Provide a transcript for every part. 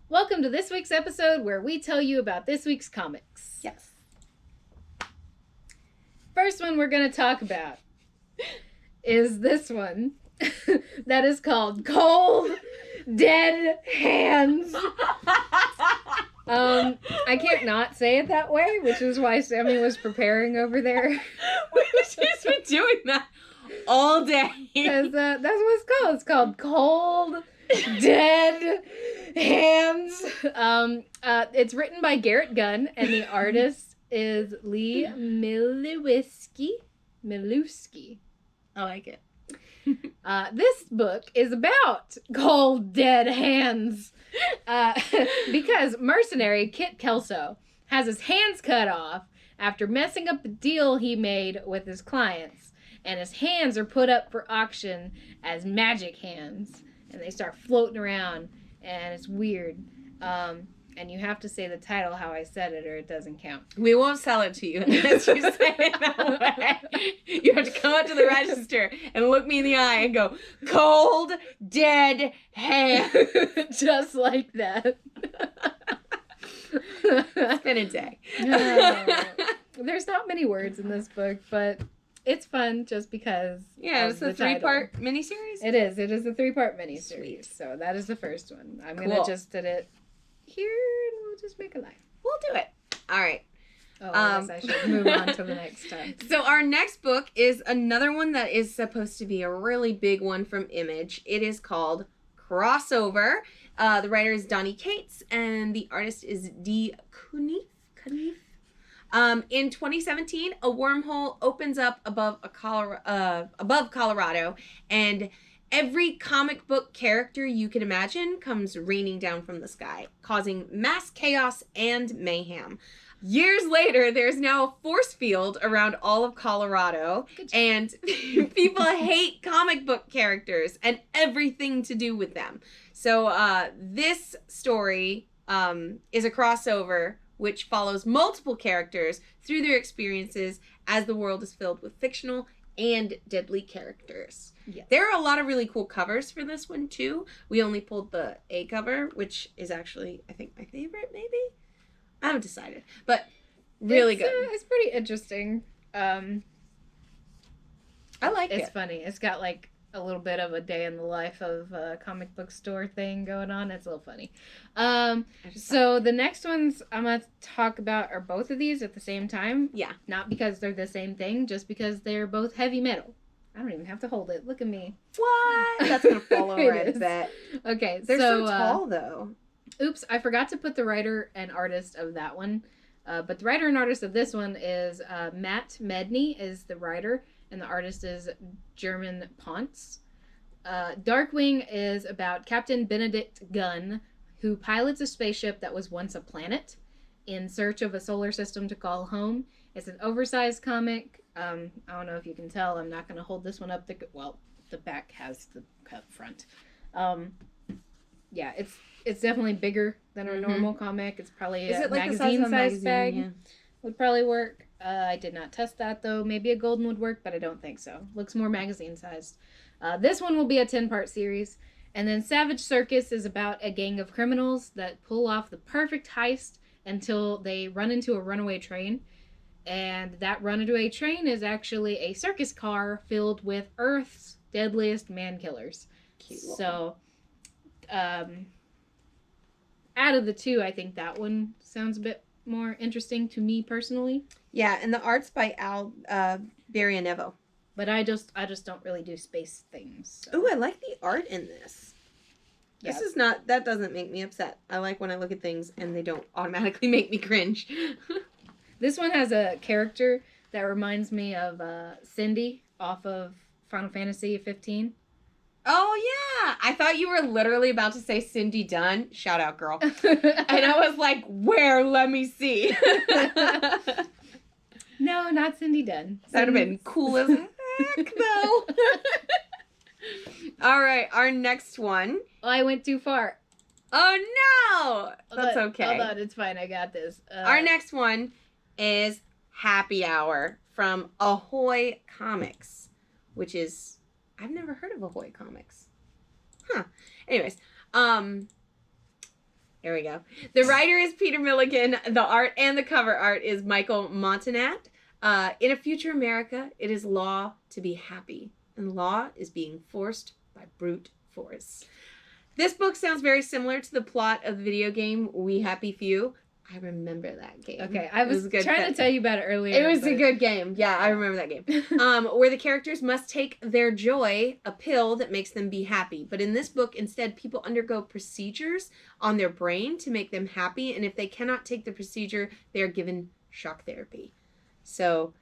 Welcome to this week's episode where we tell you about this week's comics. Yes. First one we're going to talk about is this one that is called Cold Dead Hands. I can't not say it that way, which is why Sammy was preparing over there. She's been doing that all day. Because that's what it's called. It's called Cold Dead Hands. It's written by Garrett Gunn, and the artist is Lee Milewski. I like it. This book is about cold dead hands because mercenary Kit Kelso has his hands cut off after messing up a deal he made with his clients, and his hands are put up for auction as magic hands, and they start floating around, and it's weird. And you have to say the title how I said it, or it doesn't count. We won't sell it to you unless you say it that way. You have to come up to the register and look me in the eye and go, Cold Dead Hands. Just like that. It's been a day. There's not many words in this book, but it's fun just because. Yeah, it's a 3-part miniseries. It is. It is a 3-part miniseries. Sweet. So that is the first one. I'm Cool. going to just edit it here and we'll just make a line. We'll do it. All right. Oh, I guess I should move on to the next time. So our next book is another one that is supposed to be a really big one from Image. It is called Crossover. The writer is Donnie Cates, and the artist is D. Knief. In 2017, a wormhole opens up above Colorado, and every comic book character you can imagine comes raining down from the sky, causing mass chaos and mayhem. Years later, there's now a force field around all of Colorado, and people hate comic book characters and everything to do with them. So this story is a crossover which follows multiple characters through their experiences as the world is filled with fictional and deadly characters. Yes. There are a lot of really cool covers for this one, too. We only pulled the A cover, which is actually, I think, my favorite, maybe? I haven't decided, but really good. It's pretty interesting. I like it. It's funny. It's got like a little bit of a day in the life of a comic book store thing going on. It's a little funny. So the next ones I'm going to talk about are both of these at the same time. Yeah. Not because they're the same thing, just because they're both heavy metal. I don't even have to hold it. Look at me. What? That's going to fall over, I It is. bet. Okay. They're so tall, though. Oops, I forgot to put the writer and artist of that one. But the writer and artist of this one is Matt Medney is the writer, and the artist is German Ponce. Darkwing is about Captain Benedict Gunn, who pilots a spaceship that was once a planet in search of a solar system to call home. It's an oversized comic. I don't know if you can tell. I'm not going to hold this one up. The back has the cut front. Yeah, it's definitely bigger than our normal comic. It's probably a magazine-sized bag. Yeah. Would probably work. I did not test that, though. Maybe a golden would work, but I don't think so. Looks more magazine-sized. This one will be a 10-part series. And then Savage Circus is about a gang of criminals that pull off the perfect heist until they run into a runaway train. And that runaway train is actually a circus car filled with Earth's deadliest man-killers. Cute. So, out of the two, I think that one sounds a bit more interesting to me personally. Yeah, and the art's by Al Barrianevo. But I just don't really do space things. So. Ooh, I like the art in this. Yeah. That doesn't make me upset. I like when I look at things and they don't automatically make me cringe. This one has a character that reminds me of Cindy off of Final Fantasy 15. Oh, yeah. I thought you were literally about to say Cindy Dunn. Shout out, girl. And I was like, where? Let me see. No, not Cindy Dunn. That would have been cool as heck, though. All right, our next one. Oh, I went too far. Oh, no. That's okay. Hold on, it's fine. I got this. Our next one is Happy Hour from Ahoy Comics, which is... I've never heard of Ahoy Comics. Huh. Anyways, There we go. The writer is Peter Milligan. The art and the cover art is Michael Montanat. In a future America, it is law to be happy, and law is being forced by brute force. This book sounds very similar to the plot of the video game We Happy Few. I remember that game. Okay, I was trying to tell you about it earlier. It was a good game. Yeah, I remember that game. Where the characters must take their joy, a pill that makes them be happy. But in this book, instead, people undergo procedures on their brain to make them happy. And if they cannot take the procedure, they are given shock therapy. So,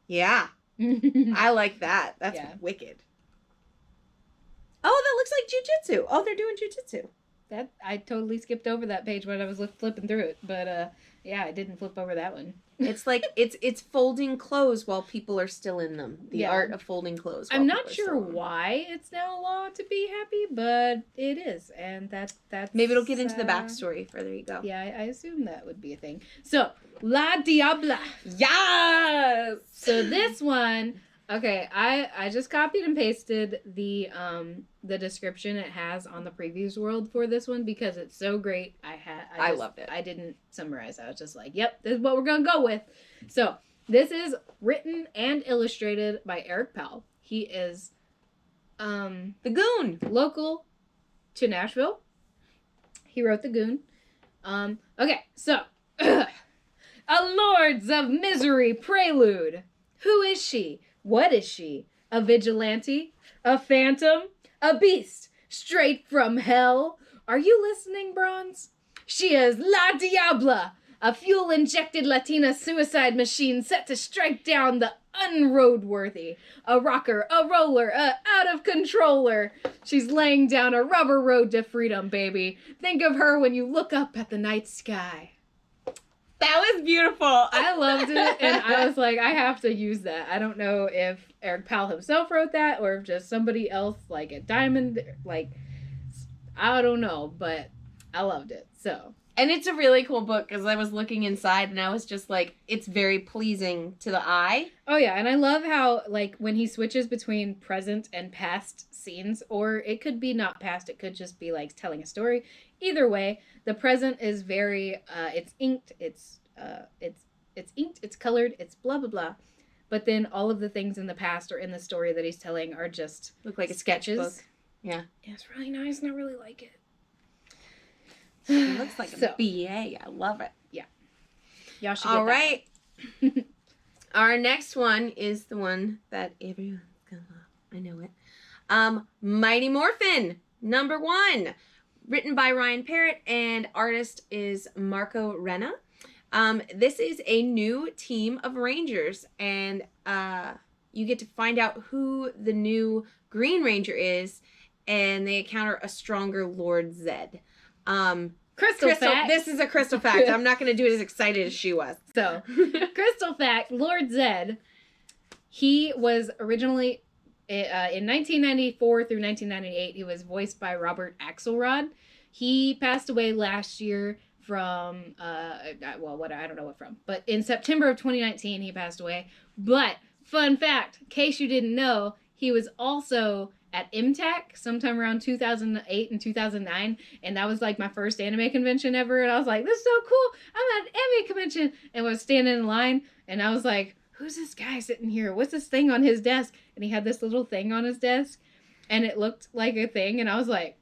yeah. I like that. That's wicked. Oh, that looks like jujitsu. Oh, they're doing jujitsu. That I totally skipped over that page when I was flipping through it, but yeah, I didn't flip over that one. It's like it's folding clothes while people are still in them. The art of folding clothes. I'm not sure why it's now law to be happy, but it is, and that's maybe it'll get into the backstory. There you go. Yeah, I assume that would be a thing. So La Diabla. Yes. So this one. Okay, I just copied and pasted the description it has on the previews world for this one because it's so great. I loved it. I didn't summarize. I was just like, yep, this is what we're gonna go with. So this is written and illustrated by Eric Powell. He is the Goon, local to Nashville. He wrote the Goon. Okay, so a Lords of Misery prelude. Who is she? What is she? A vigilante? A phantom? A beast? Straight from hell? Are you listening, Bronze? She is La Diabla, a fuel-injected Latina suicide machine set to strike down the unroadworthy. A rocker, a roller, a out-of-controller. She's laying down a rubber road to freedom, baby. Think of her when you look up at the night sky. That was beautiful. I loved it, and I was like, I have to use that. I don't know if Eric Powell himself wrote that, or if just somebody else, like at Diamond, like, I don't know, but I loved it, so. And it's a really cool book, because I was looking inside, and I was just like, it's very pleasing to the eye. Oh, yeah, and I love how, like, when he switches between present and past scenes, or it could be not past, it could just be, like, telling a story. Either way, the present is very, it's inked, it's inked, it's colored, it's blah, blah, blah. But then all of the things in the past or in the story that he's telling are just look like sketches. A sketchbook. Yeah. Yeah, it's really nice, and I really like it. It looks like a BA. I love it. Yeah. Y'all should get all right. Our next one is the one that everyone's gonna love. I know it. Mighty Morphin, #1. Written by Ryan Parrott, and artist is Marco Renna. This is a new team of Rangers, and you get to find out who the new Green Ranger is, and they encounter a stronger Lord Zed. Crystal fact. This is a crystal fact. I'm not going to do it as excited as she was. So, crystal fact, Lord Zed, he was originally, in 1994 through 1998, he was voiced by Robert Axelrod. He passed away last year from, I don't know what from, but in September of 2019, he passed away. But, fun fact, in case you didn't know, he was also at MTAC sometime around 2008 and 2009, and that was like my first anime convention ever, and I was like, this is so cool, I'm at an anime convention, and was standing in line, and I was like, who's this guy sitting here, what's this thing on his desk? And he had this little thing on his desk, and it looked like a thing, and I was like,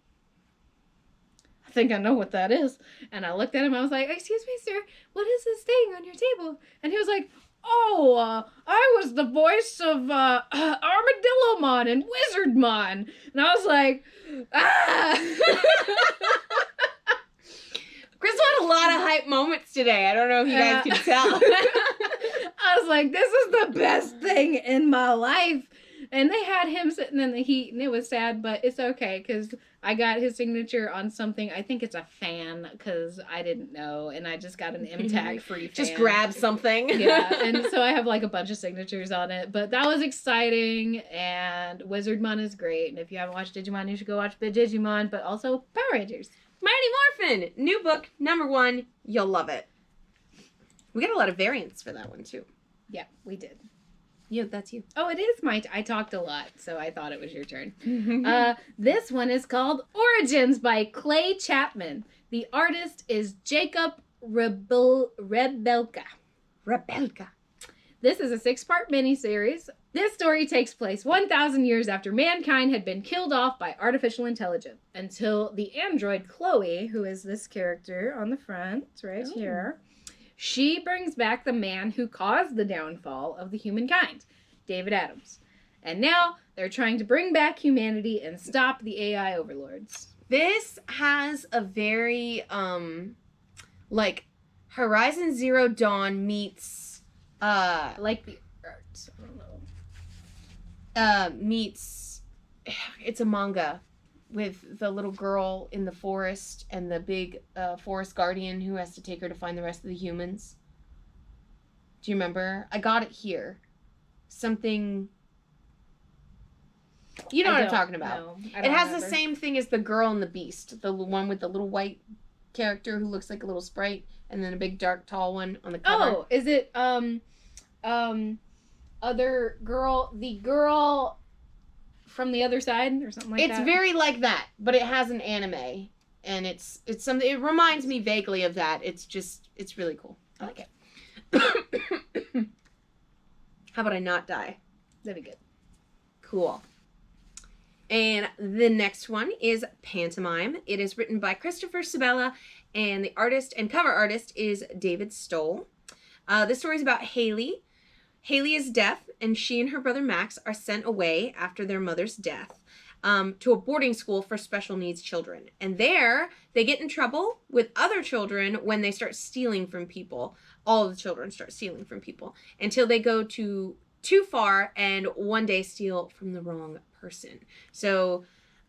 I think I know what that is. And I looked at him, I was like, excuse me, sir, what is this thing on your table? And he was like, oh, I was the voice of Armadillomon and Wizardmon. And I was like, ah! Crystal had a lot of hype moments today. I don't know if you guys can tell. I was like, this is the best thing in my life. And they had him sitting in the heat, and it was sad, but it's okay, because I got his signature on something. I think it's a fan, because I didn't know, and I just got an MTAG free fan. Just grab something. Yeah, and so I have like a bunch of signatures on it, but that was exciting, and Wizardmon is great, and if you haven't watched Digimon, you should go watch Digimon, but also Power Rangers. Mighty Morphin, new book, #1, you'll love it. We got a lot of variants for that one, too. Yeah, we did. Yeah, that's you. Oh, it is I talked a lot, so I thought it was your turn. This one is called Origins by Clay Chapman. The artist is Jacob Rebelka. This is a 6-part miniseries. This story takes place 1,000 years after mankind had been killed off by artificial intelligence until the android Chloe, who is this character on the front right here, she brings back the man who caused the downfall of the humankind, David Adams. And now they're trying to bring back humanity and stop the AI overlords. This has a very, like, Horizon Zero Dawn meets, Like the art. I don't know. Meets, it's a manga with the little girl in the forest and the big, forest guardian who has to take her to find the rest of the humans. Do you remember? I got it here. Something... You know what I'm talking about. No, it has the same thing as the Girl and the Beast. The one with the little white character who looks like a little sprite, and then a big dark tall one on the cover. Oh, is it other girl, the girl from the other side or something like that? It's very like that, but it has an anime, and it's something. It reminds me vaguely of that. It's really cool. I like it. How about I not die? That'd be good. Cool. And the next one is Pantomime. It is written by Christopher Sabella, and the artist and cover artist is David Stoll. This story is about Haley. Haley is deaf, and she and her brother Max are sent away after their mother's death to a boarding school for special needs children. And there, they get in trouble with other children when they start stealing from people. All of the children start stealing from people until they go too far and one day steal from the wrong person. So,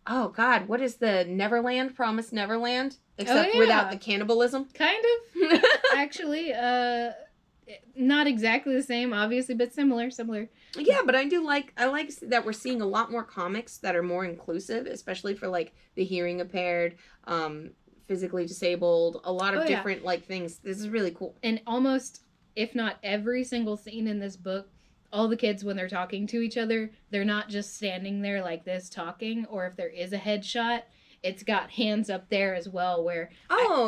oh God, what is the Neverland? Promised Neverland? Except without the cannibalism? Kind of. Actually, not exactly the same, obviously, but similar. Yeah, but I like that we're seeing a lot more comics that are more inclusive, especially for like the hearing impaired, physically disabled, a lot of different like things. This is really cool. And almost, if not every single scene in this book, all the kids, when they're talking to each other, they're not just standing there like this talking, or if there is a headshot, it's got hands up there as well where...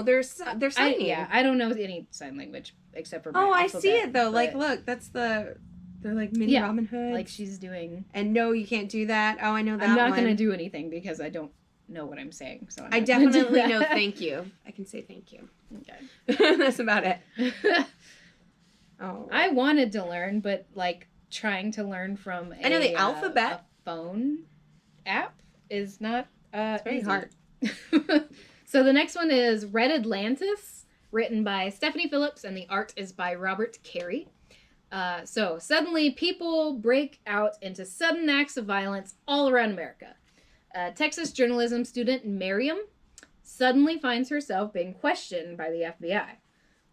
they're signing. I don't know any sign language except for my I alphabet, see it though. but... Like, look, that's they're like mini Robin Hood. Like she's doing... And no, you can't do that. Oh, I know that I'm not one. going to do anything because I don't know what I'm saying. So I definitely know thank you. I can say thank you. Okay. That's about it. Oh. I wanted to learn, but like trying to learn from I know the alphabet. A phone app is not it's very hard. So the next one is Red Atlantis, written by Stephanie Phillips, and the art is by Robert Carey. So suddenly people break out into sudden acts of violence all around America. Texas journalism student Miriam suddenly finds herself being questioned by the FBI.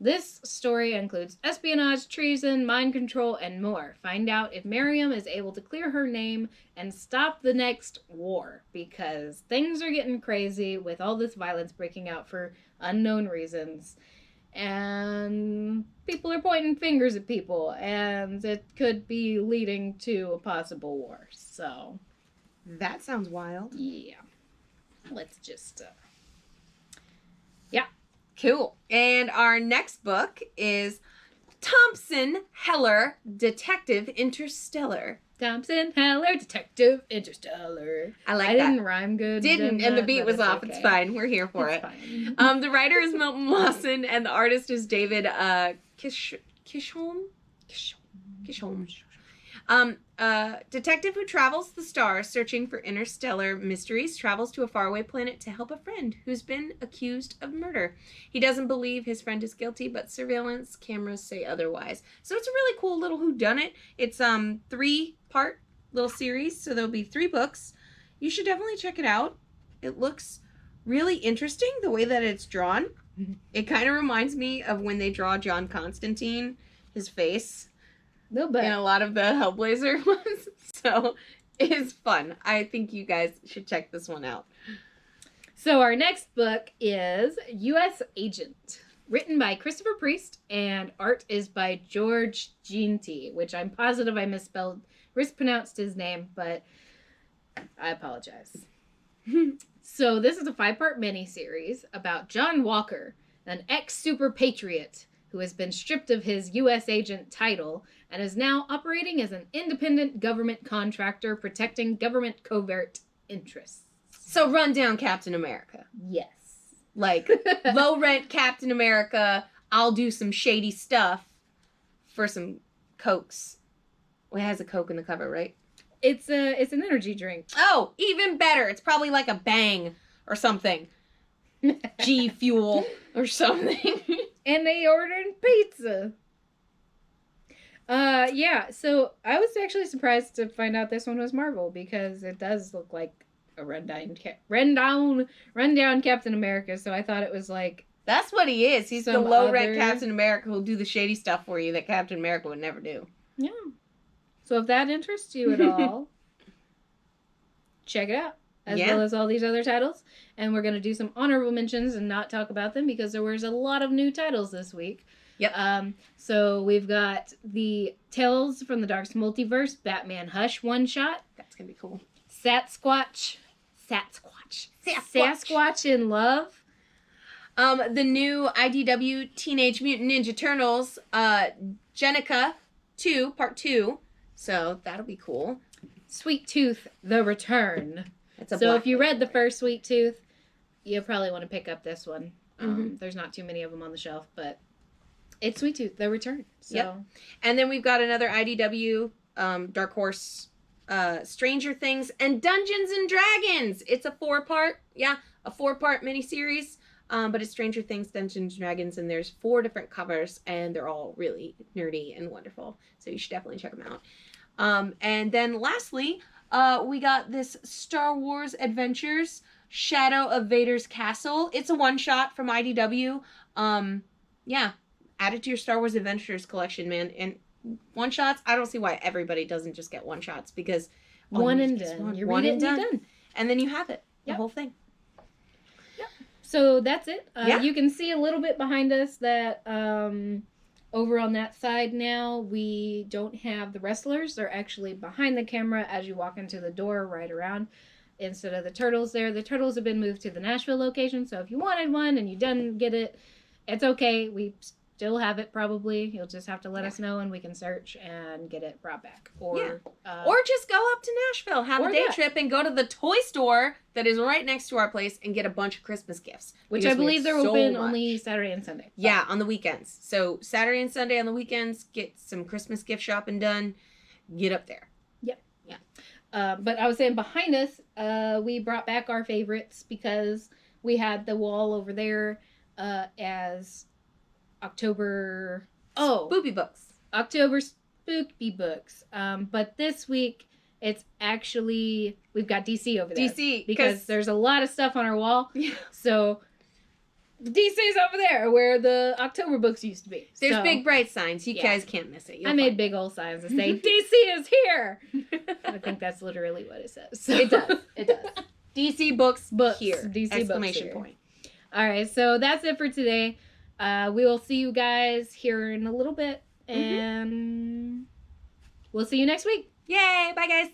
This story includes espionage, treason, mind control, and more. Find out if Miriam is able to clear her name and stop the next war, because things are getting crazy with all this violence breaking out for unknown reasons. And people are pointing fingers at people, and it could be leading to a possible war. So, that sounds wild. Yeah. Let's just... Cool. And our next book is Thompson Heller, Detective Interstellar. Thompson Heller, Detective Interstellar. I like that. I didn't rhyme good. And the beat was off. Okay. It's fine. We're here for it. Fine. The writer is Milton Lawson, and the artist is David Kishholm. Detective who travels the stars searching for interstellar mysteries travels to a faraway planet to help a friend who's been accused of murder. He doesn't believe his friend is guilty, but surveillance cameras say otherwise. So it's a really cool little whodunit. It's 3-part little series, so there'll be 3 books. You should definitely check it out. It looks really interesting the way that it's drawn. It kind of reminds me of when they draw John Constantine, his face. Little bit. In a lot of the Hellblazer ones. So it's fun. I think you guys should check this one out. So our next book is U.S. Agent, written by Christopher Priest, and art is by George Ginty, which I'm positive I mispronounced his name, but I apologize. So this is a 5-part miniseries about John Walker, an ex-super patriot who has been stripped of his U.S. agent title and is now operating as an independent government contractor protecting government covert interests. So run down Captain America. Yes. Like, low rent Captain America, I'll do some shady stuff for some Cokes. Well, it has a Coke in the cover, right? It's an energy drink. Oh, even better. It's probably like a Bang or something. G Fuel or something. And they ordered pizza. Yeah, so I was actually surprised to find out this one was Marvel because it does look like a rundown Captain America, so I thought it was like... That's what he is. He's the some low-rent other- Captain America who'll do the shady stuff for you that Captain America would never do. Yeah. So if that interests you at all, check it out. As well as all these other titles. And we're going to do some honorable mentions and not talk about them because there was a lot of new titles this week. Yep. So we've got the Tales from the Dark Multiverse, Batman Hush one-shot. That's going to be cool. Sasquatch in Love. The new IDW Teenage Mutant Ninja Turtles, Jenica 2, Part 2. So that'll be cool. Sweet Tooth, The Return. It's a So black if you read the one. first Sweet Tooth, you'll probably want to pick up this one. Mhm. There's not too many of them on the shelf, but it's Sweet Tooth, The Return. So Yep. And then we've got another IDW Dark Horse Stranger Things and Dungeons and Dragons. It's a 4-part miniseries. But it's Stranger Things, Dungeons and Dragons, and there's 4 different covers, and they're all really nerdy and wonderful. So you should definitely check them out. And then lastly, we got this Star Wars Adventures Shadow of Vader's Castle. It's a one-shot from IDW. Yeah, add it to your Star Wars Adventures collection, man. And one-shots, I don't see why everybody doesn't just get one-shots because one and done. You read it and you're done. And then you have it, the Yep. whole thing. So that's it. Yeah. You can see a little bit behind us that over on that side now, we don't have the wrestlers. They're actually behind the camera as you walk into the door right around. Instead of the turtles there. The turtles have been moved to the Nashville location. So if you wanted one and you didn't get it, it's okay. We still have it probably. You'll just have to let us know and we can search and get it brought back. Or Or just go up to Nashville, have a or day that. trip, and go to the toy store that is right next to our place and get a bunch of Christmas gifts. which Because I we believe have they're so open much. only Saturday and Sunday. Yeah, on the weekends. So Saturday and Sunday on the weekends, get some Christmas gift shopping done. Get up there. But I was saying behind us, we brought back our favorites because we had the wall over there as October Spoopy books. October spooky books. But this week it's actually we've got DC over there. DC. Because there's a lot of stuff on our wall. Yeah. So DC's over there where the October books used to be. There's So, big bright signs. You yeah. guys can't miss it. You'll I made find big old signs that say DC is here. it. I think that's literally what it says. So. It does. It does. DC books, Books. here. DC books Exclamation here. point. All right, so that's it for today. We will see you guys here in a little bit, and we'll see you next week. Yay. Bye, guys.